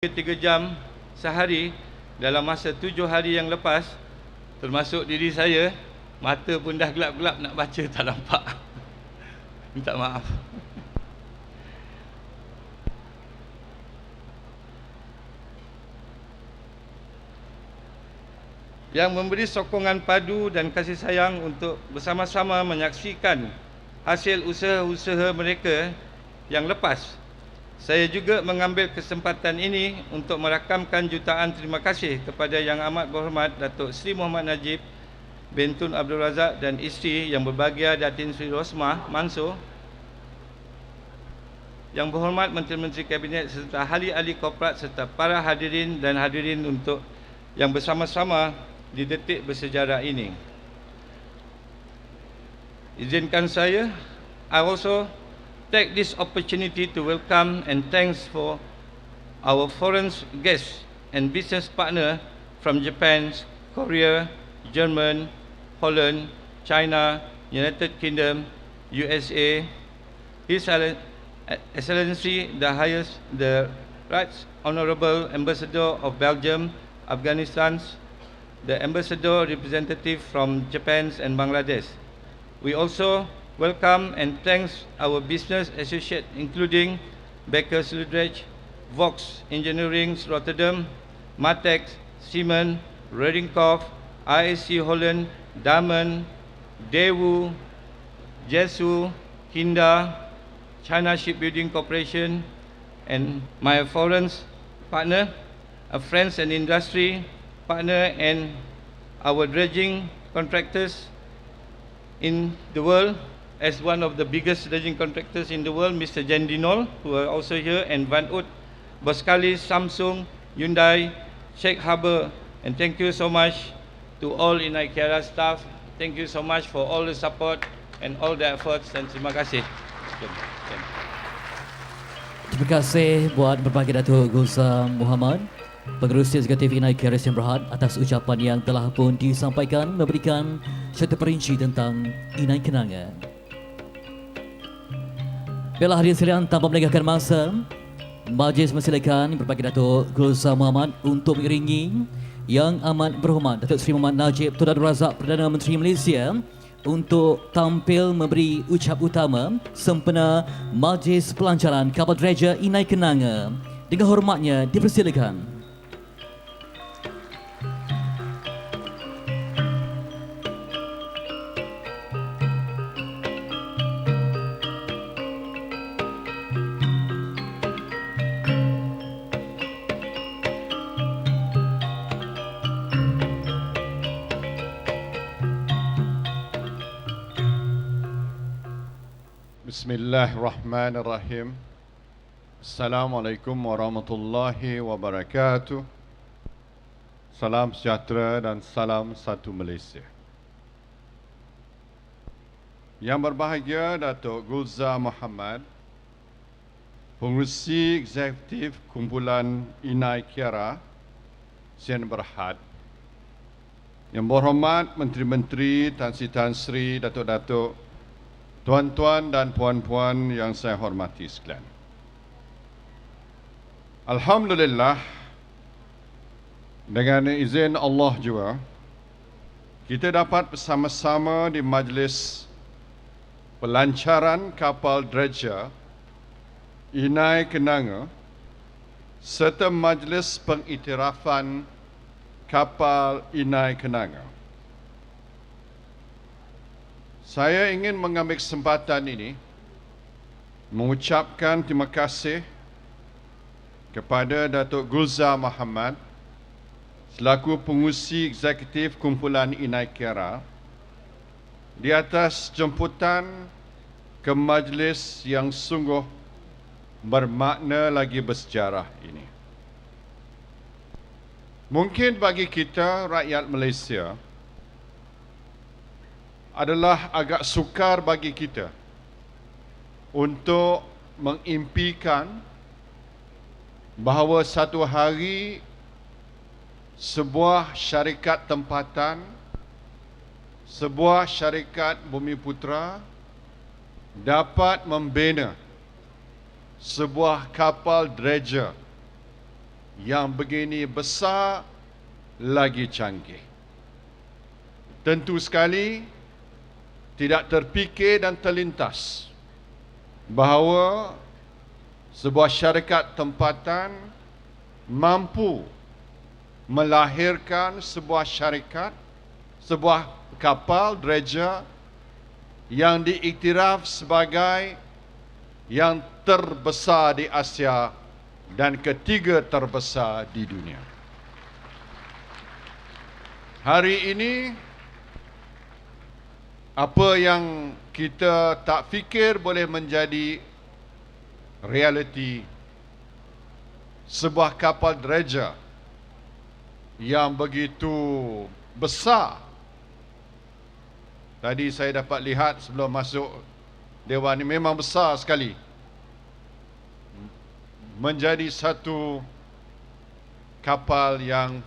3 jam sehari dalam masa 7 hari yang lepas, termasuk diri saya, mata pun dah gelap-gelap nak baca tak nampak. Minta maaf. Yang memberi sokongan padu dan kasih sayang untuk bersama-sama menyaksikan hasil usaha-usaha mereka yang lepas. Saya juga mengambil kesempatan ini untuk merakamkan jutaan terima kasih kepada Yang Amat Berhormat Datuk Seri Muhammad Najib bin Tun Abdul Razak dan isteri Yang Berbahagia Datin Sri Rosmah Mansor, Yang Berhormat Menteri-Menteri Kabinet serta ahli-ahli korporat serta para hadirin dan hadirin untuk yang bersama-sama di detik bersejarah ini. Izinkan saya, I also take this opportunity to welcome and thanks for our foreign guests and business partner from Japan, Korea, Germany, Holland, China, United Kingdom, USA, His Excellency the Right Honourable Ambassador of Belgium, Afghanistan, the Ambassador representative from Japan and Bangladesh. We also welcome and thanks our business associates including Baker Sildridge, Vox Engineering Rotterdam, Matex, Siemens, Redinghoff, ISC Holland, Damen, Daewoo, Jesu, Hinda, China Shipbuilding Corporation, and my foreign partner, a friends and industry partner, and our dredging contractors in the world, as one of the biggest dredging contractors in the world, Mr. Jan Dinol, who are also here, and Van Oud, Boskalis, Samsung, Hyundai, Sheikh Harbour, and thank you so much to all Inai Kiara staff. Thank you so much for all the support and all the efforts, and terima kasih. Terima kasih buat berbahagia Datuk Gulzam Muhammad, Pengerusi Eksekutif Inai Kiara yang berhad, atas ucapan yang telah pun disampaikan, memberikan cerita perinci tentang Inai Kenanga. Baiklah hadirin sekalian, tanpa melengahkan masa, majlis mempersilakan berbahagia Datuk Gulzam Muhammad untuk mengiringi Yang Amat Berhormat Datuk Seri Muhammad Najib Tun Abdul Razak Perdana Menteri Malaysia untuk tampil memberi ucap utama sempena majlis pelancaran kapal dredger Inai Kenanga. Dengan hormatnya dipersilakan. Bismillahirrahmanirrahim. Assalamualaikum warahmatullahi wabarakatuh. Salam sejahtera dan salam satu Malaysia. Yang berbahagia Datuk Gulzam Muhammad, Pengerusi Eksekutif Kumpulan Inai Kiara Sdn Bhd, Yang Berhormat Menteri-Menteri, Tan Sri, Datuk-Datuk, tuan-tuan dan puan-puan yang saya hormati sekalian. Alhamdulillah, dengan izin Allah juga, kita dapat bersama-sama di majlis pelancaran kapal dredger Inai Kenanga serta majlis pengiktirafan kapal Inai Kenanga. Saya ingin mengambil kesempatan ini mengucapkan terima kasih kepada Datuk Gulzam Muhammad selaku Pengerusi Eksekutif Kumpulan Inai Kiara di atas jemputan ke majlis yang sungguh bermakna lagi bersejarah ini. Mungkin bagi kita rakyat Malaysia adalah agak sukar bagi kita untuk mengimpikan bahawa satu hari sebuah syarikat tempatan, sebuah syarikat Bumiputra dapat membina sebuah kapal dredger yang begini besar lagi canggih. Tentu sekali tidak terfikir dan terlintas bahawa sebuah syarikat tempatan mampu melahirkan sebuah syarikat, sebuah kapal dredger yang diiktiraf sebagai yang terbesar di Asia dan ketiga terbesar di dunia. Hari ini, apa yang kita tak fikir boleh menjadi realiti, sebuah kapal dredger yang begitu besar. Tadi saya dapat lihat sebelum masuk Dewan ini, memang besar sekali. Menjadi satu kapal yang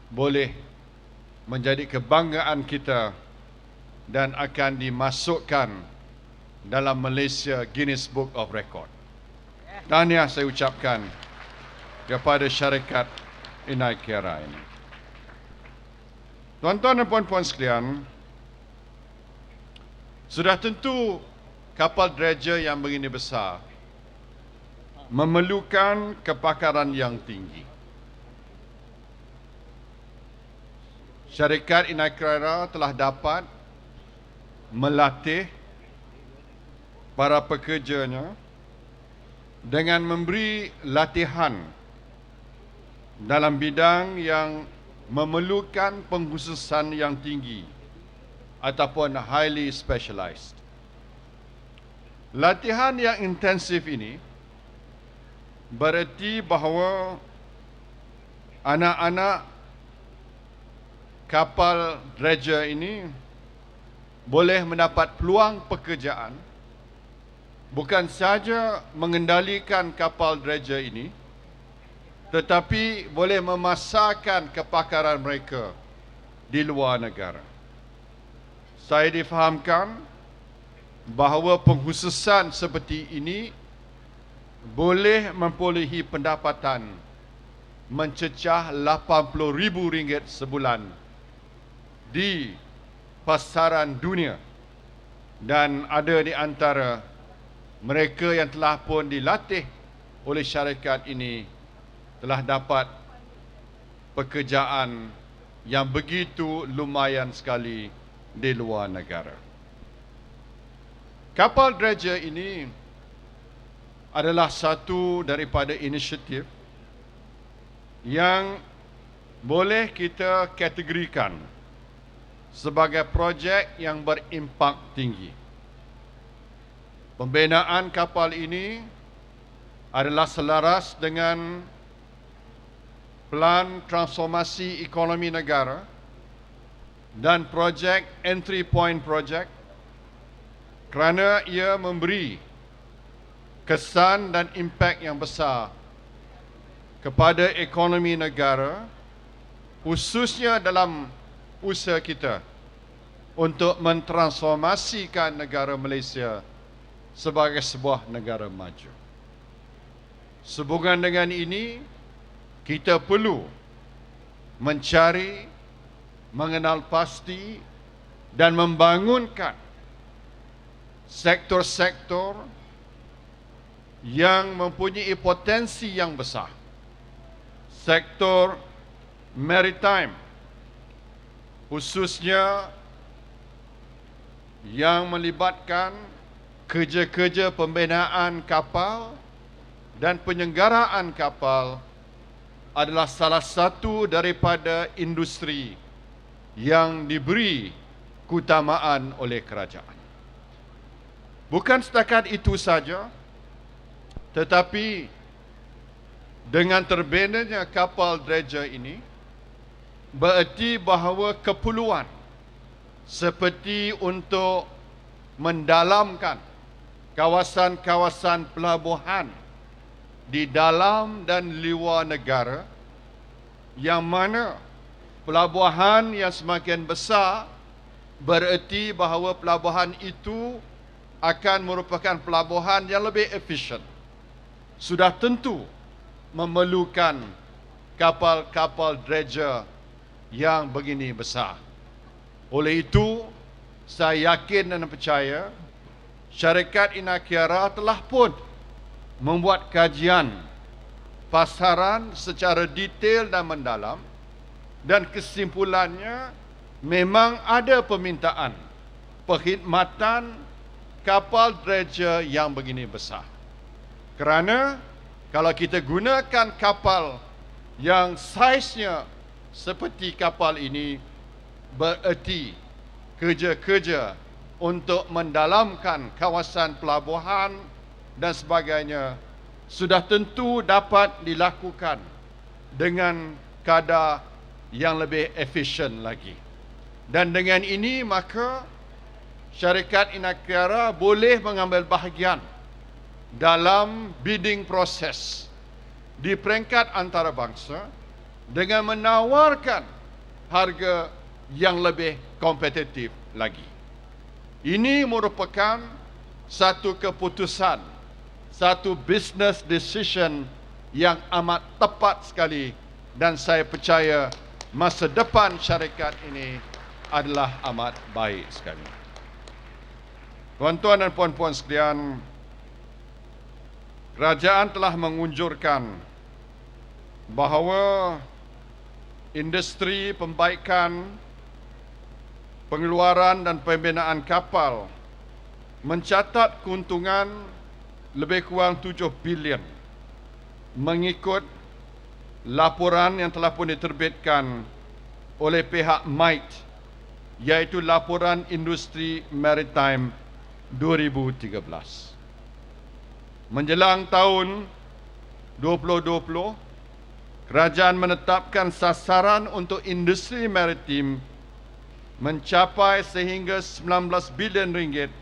boleh menjadi kebanggaan kita dan akan dimasukkan dalam Malaysia Guinness Book of Record. Tahniah saya ucapkan kepada syarikat Inai Kiara ini. Tuan-tuan dan puan-puan sekalian, sudah tentu kapal dredger yang begini besar memerlukan kepakaran yang tinggi. Syarikat Inai Kiara telah dapat melatih para pekerjanya dengan memberi latihan dalam bidang yang memerlukan pengkhususan yang tinggi ataupun highly specialized. Latihan yang intensif ini bererti bahawa anak-anak kapal dredger ini boleh mendapat peluang pekerjaan bukan sahaja mengendalikan kapal dredger ini, tetapi boleh memasarkan kepakaran mereka di luar negara. Saya difahamkan bahawa pengkhususan seperti ini boleh memperolehi pendapatan mencecah RM80,000 sebulan di pasaran dunia, dan ada di antara mereka yang telah pun dilatih oleh syarikat ini telah dapat pekerjaan yang begitu lumayan sekali di luar negara. Kapal dredger ini adalah satu daripada inisiatif yang boleh kita kategorikan sebagai projek yang berimpak tinggi. Pembinaan kapal ini adalah selaras dengan Pelan Transformasi Ekonomi Negara dan projek Entry Point Project, kerana ia memberi kesan dan impak yang besar kepada ekonomi negara, khususnya dalam usaha kita untuk mentransformasikan negara Malaysia sebagai sebuah negara maju. Sehubungan dengan ini, kita perlu mencari, mengenal pasti dan membangunkan sektor-sektor yang mempunyai potensi yang besar. Sektor maritime, khususnya yang melibatkan kerja-kerja pembinaan kapal dan penyelenggaraan kapal, adalah salah satu daripada industri yang diberi keutamaan oleh kerajaan. Bukan setakat itu saja, tetapi dengan terbinanya kapal dredger ini bererti bahawa keperluan seperti untuk mendalamkan kawasan-kawasan pelabuhan di dalam dan luar negara, yang mana pelabuhan yang semakin besar bererti bahawa pelabuhan itu akan merupakan pelabuhan yang lebih efisien. Sudah tentu memerlukan kapal-kapal dredger yang begini besar. Oleh itu, saya yakin dan percaya syarikat Inakiara telah pun membuat kajian pasaran secara detail dan mendalam, dan kesimpulannya memang ada permintaan perkhidmatan kapal dredger yang begini besar. Kerana kalau kita gunakan kapal yang saiznya seperti kapal ini, bererti kerja-kerja untuk mendalamkan kawasan pelabuhan dan sebagainya sudah tentu dapat dilakukan dengan kadar yang lebih efisien lagi. Dan dengan ini maka syarikat Inakiara boleh mengambil bahagian dalam bidding proses di peringkat antarabangsa dengan menawarkan harga yang lebih kompetitif lagi. Ini merupakan satu keputusan, satu business decision yang amat tepat sekali, dan saya percaya masa depan syarikat ini adalah amat baik sekali. Tuan-tuan dan puan-puan sekalian, kerajaan telah mengunjurkan bahawa industri pembaikan, pengeluaran dan pembinaan kapal mencatat keuntungan lebih kurang 7 bilion mengikut laporan yang telah pun diterbitkan oleh pihak MITE, iaitu Laporan Industri Maritime 2013. Menjelang tahun 2020, kerajaan menetapkan sasaran untuk industri maritim mencapai sehingga 19 bilion ringgit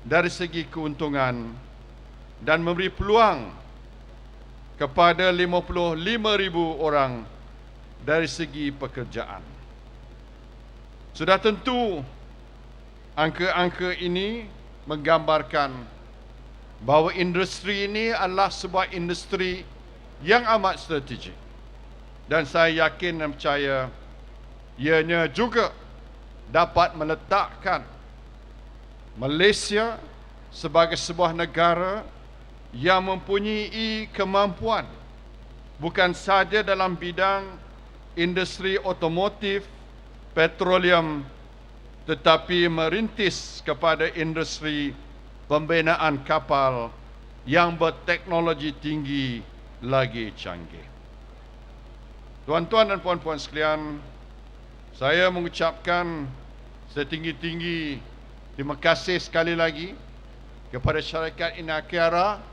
dari segi keuntungan dan memberi peluang kepada 55,000 orang dari segi pekerjaan. Sudah tentu angka-angka ini menggambarkan bahawa industri ini adalah sebuah industri yang amat strategik, dan saya yakin dan percaya ianya juga dapat meletakkan Malaysia sebagai sebuah negara yang mempunyai kemampuan bukan sahaja dalam bidang industri otomotif, petroleum, tetapi merintis kepada industri pembinaan kapal yang berteknologi tinggi lagi canggih. Tuan-tuan dan puan-puan sekalian, saya mengucapkan setinggi-tinggi terima kasih sekali lagi kepada syarikat Inakiara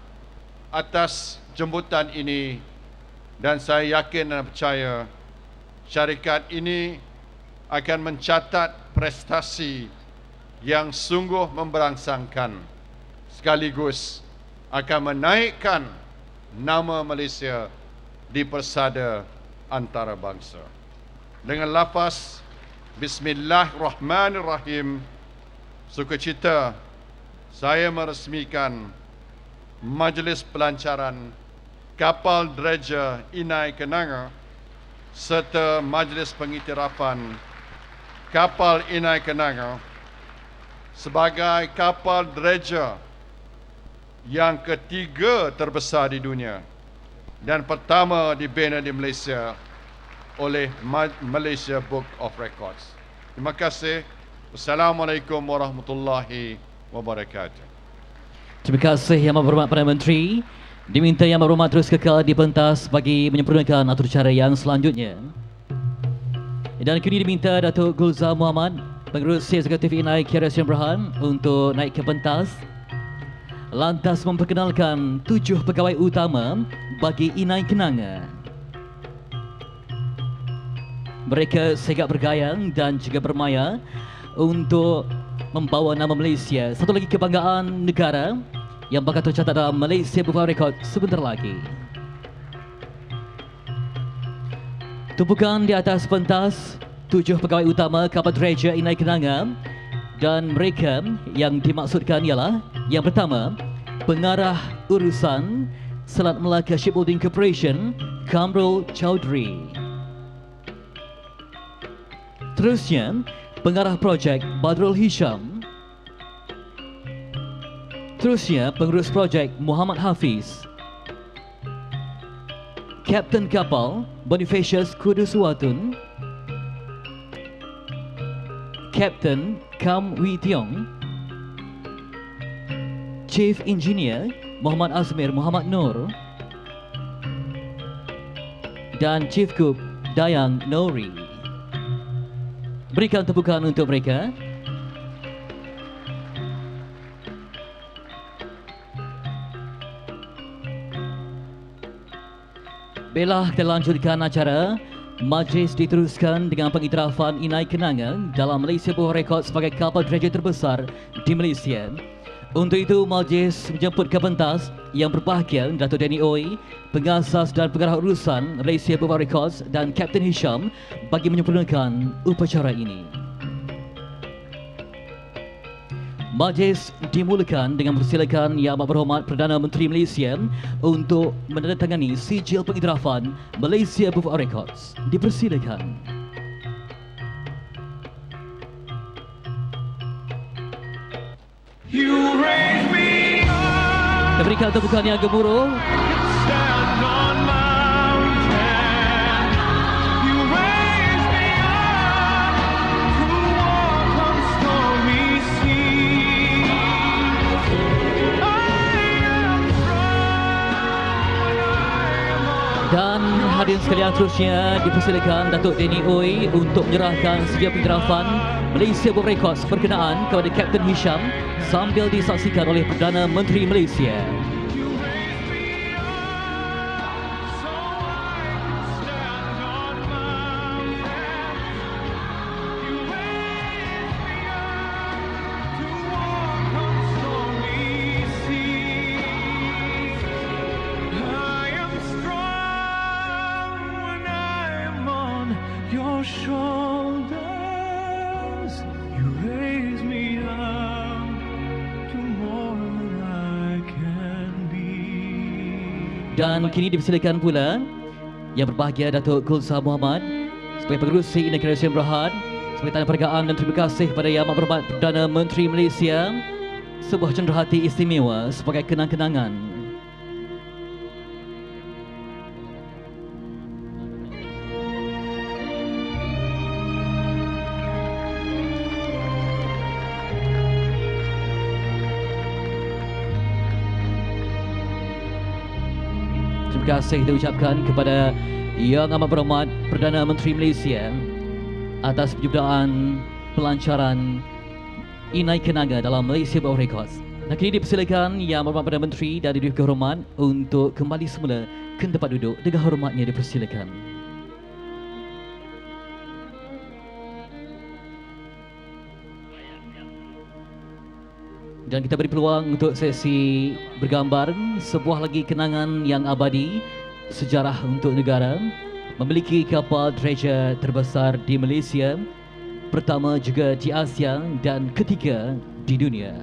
atas jemputan ini, dan saya yakin dan percaya syarikat ini akan mencatat prestasi yang sungguh memberangsangkan, sekaligus akan menaikkan nama Malaysia di persada antarabangsa. Dengan lafaz Bismillahirrahmanirrahim, sukacita saya meresmikan Majlis Pelancaran Kapal Dredger Inai Kenanga serta Majlis Pengiktirafan Kapal Inai Kenanga sebagai kapal dredger yang ketiga terbesar di dunia dan pertama dibina di Malaysia oleh Malaysia Book of Records. Terima kasih. Wassalamualaikum warahmatullahi wabarakatuh. Terima kasih Yang Berhormat Perdana Menteri. Diminta Yang Berhormat terus kekal di pentas bagi menyempurnakan atur cara yang selanjutnya. Dan kini diminta Datuk Gulzar Muhammad, Pengerusi Eksekutif Inai Kiara Sdn Bhd untuk naik ke pentas, lantas memperkenalkan 7 pegawai utama bagi Inai Kenanga. Mereka sigap bergayang dan juga bermaya untuk membawa nama Malaysia, satu lagi kebanggaan negara yang bakal tercatat dalam Malaysia Book of Records sebentar lagi. Tumpukan di atas pentas 7 pegawai utama kapal dredger Inai Kenanga, dan mereka yang dimaksudkan ialah yang pertama, Pengarah Urusan Selat Melaka Shipbuilding Corporation Kamrul Chowdhury. Terusnya, pengarah projek Badrul Hisham. Terusnya, pengurus projek Muhammad Hafiz. Kapten kapal Bonifacius Kuduswatun. Kapten Kam Wee Tiong. Chief Engineer Muhammad Azmir Muhammad Nur. Dan Chief Cook Dayang Nori. Berikan tepukan untuk mereka. Baiklah, kita lanjutkan acara. Majlis diteruskan dengan pengiktirafan Inai Kenanga dalam Malaysia Buku Rekod sebagai kapal dredger terbesar di Malaysia. Untuk itu, majlis menjemput ke pentas yang berbahagia Dato' Danny Ooi, pengasas dan pengarah urusan Malaysia Buku Records, dan Kapten Hisham bagi menyempurnakan upacara ini. Majlis dimulakan dengan persilakan Yang Amat Berhormat Perdana Menteri Malaysia untuk menandatangani sijil pengiktirafan Malaysia Buku Records. Dipersilakan. You raise me up, Kita berikan tepukan yang gemuruh. stand on mountain. You raise me up to walk on stormy seas. I am strong when I am on. Dan hadirin sekalian, terusnya dipersilakan Dato' Danny Ooi untuk menyerahkan sijil pengiktirafan Malaysia Buku Records berkenaan kepada Kapten Hisham sambil disaksikan oleh Perdana Menteri Malaysia. You raise me up so I can stand on mountain. You raise me up to walk on stormy seas. I am strong when I am on your shoulders. You raise me up to more than I can be. Dan kini dipersilakan pula yang berbahagia Datuk Gulzar Muhammad sebagai pengerusi Inai Kerajaan Berhad sebagai tanda pergaan dan terima kasih pada Yang Amat Berhormat Perdana Menteri Malaysia, sebuah cenderahati istimewa sebagai kenang-kenangan. Terima kasih kita ucapkan kepada Yang Amat Berhormat Perdana Menteri Malaysia atas penyempurnaan pelancaran Inai Kenanga dalam Malaysia Buku Records. Dan kini dipersilakan Yang Amat Berhormat Perdana Menteri dan Yang Kehormat untuk kembali semula ke tempat duduk. Dengan hormatnya dipersilakan. Dan kita beri peluang untuk sesi bergambar, sebuah lagi kenangan yang abadi, sejarah untuk negara, memiliki kapal dredger terbesar di Malaysia, pertama juga di Asia dan ketiga di dunia.